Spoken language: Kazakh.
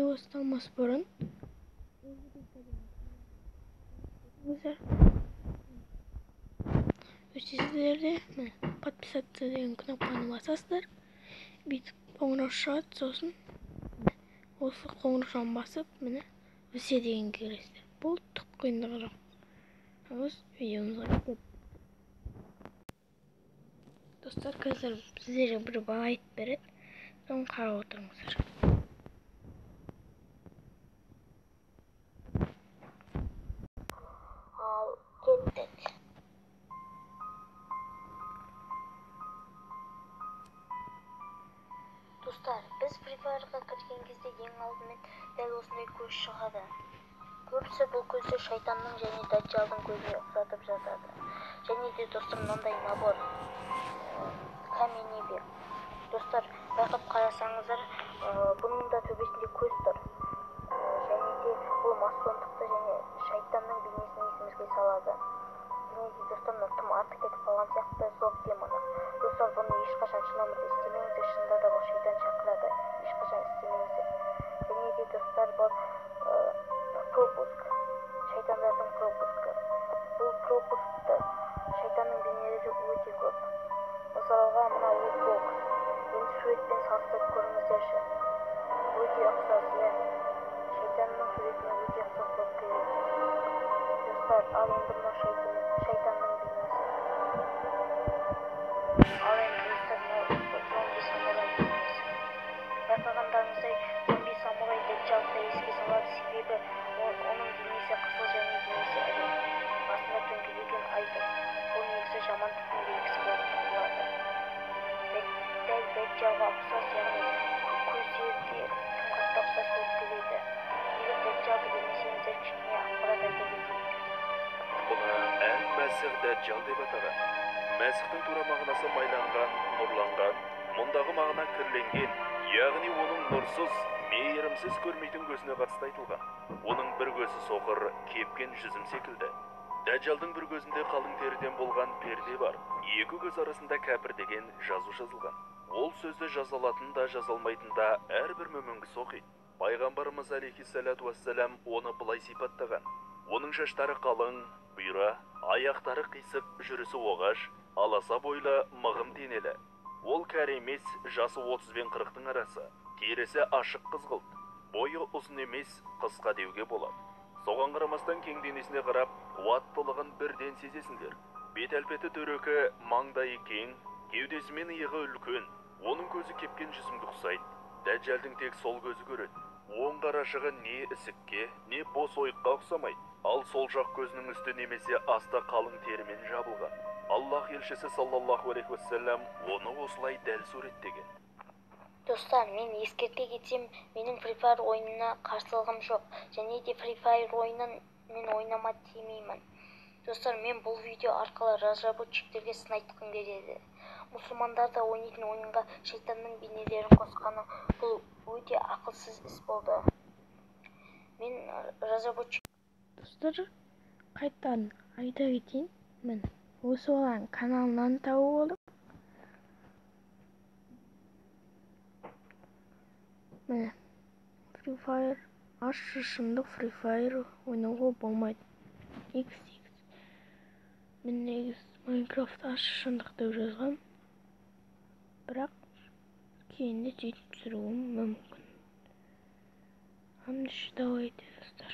видео басталмас бұрын өтесіздерде подписаться деген кнопканы басасыздар, бүйтіп қоңырау шығады, сосын осы қоңыраушаны басып, міне все дегенге кіресіздер. Бұл түк қиындығы жоқ. Өз видеомызға кетеді. Достар, қазір сіздерге бір бала айтып береді, соны қарап отырыңыздар. Ал кеттік. Достар, біз Free Fire'ға кірген кезде ең алдымен дәл осындай көз шығады. Көбісі бұл көзді шайтанның және дәджалдың көзіне ұқсатып жатады. Және де достар, мынандай набор камень бер. Достар, байқап қарасаңыздар, бұның да төбесінде көз тұр. Және де бұл мастондықты және шайтанның бейнесін есімізге салады. Және де достар, тым артық кетіп қалған сияқты зор демоны. Достар, бұны ешқашан шын өмірде істемеңіздер, шынында да бұл шайтан шақырады. Ешқашан істемеңіздер. Және де достар, бұл пропуск. Шайтандардың пропускі. Бұл пропускты шайтанның бейнелері өте көп. Мысалға, мына лутбокс. Енді суретпен салыстырып көріңіздерші. Өте ұқсас, иә. Шайтанның суретіне өте ұқсас болып келеді. Достар, ал енді мына шайтанның бейнесі. Ал енді достар, мына зомби самурай бейнесі. Байқағандарыңыздай, зомби самурай дәджалды еске салады, себебі оның бейнесі қызыл және денесі ірі. Астында дөңгеленген ай тұр. Бұл негізі жамандықтың белгісі болып табылады. Дәл дәджалға ұқсас, яғни көздері де тым қатты ұқсас болып келеді. Егер дәджалды білмесеңіздер, кішкене ақпарат айта кетейік. Бұны әл-Мәсіх дәджал деп атаған. Мәсіхтің тура мағынасы майланған, нұрланған, мұндағы мағына кірленген, яғни оның нұрсыз, мейірімсіз көрмейтін көзіне қатысты айтылған. Оның бір көзі соқыр, кепкен жүзім секілді. Дәджалдың бір көзінде қалың теріден болған перде бар. Екі көз арасында кәпір деген жазу жазылған. Ол сөзді жазалатын да жазалмайтын да әрбір мүмін кісі оқиды. Пайғамбарымыз алейхиссалату вассалам оны былай сипаттаған. Оның шаштары қалың, бұйра, аяқтары қисық, жүрісі оғаш, аласа бойлы, мығым денелі. Ол кәрі емес, жасы 30 бен 40-тың арасы. Терісі ашық қызғылт. Бойы ұзын емес, қысқа деуге болады. Соған қарамастан кең денесіне қарап, қуаттылығын бірден сезесіңдер. Бет әлпеті дөрекі, маңдайы кең, кеудесі мен иығы үлкен. Оның көзі кепкен жүзімді ұқсайды. Дәджалдың тек сол көзі көреді. Оң қарашығы не ісікке, не бос ойыққа ұқсамайды. Ал сол жақ көзінің үсті немесе асты қалың терімен жабылған. Аллах елшісі саллаллаху алейхи уассалам оны осылай дәл суреттеген. Достар, мен ескерте кетсем, менің Free Fire ойынына қарсылығым жоқ. Және де Free Fire ойынын мен ойнама демеймін. Достар, мен бұл видео арқылы разработчиктерге сын айтқым келеді. Мұсылмандар да ойнайтын ойынға шайтанның бейнелерін қосқаны бұл өте ақылсыз іс болды. Мен разработчик... Достар, қайтадан айта кетейін. Мен осы баланың каналынан тауып алдым. Міне, Free Fire, ащы шындық Free Fire ойнауға болмайды. XX. Мен негіз Minecraft ащы шындық деп жазғам. Бірақ кейінде сөйтіп түсіруім мүмкін. Давайте, достар.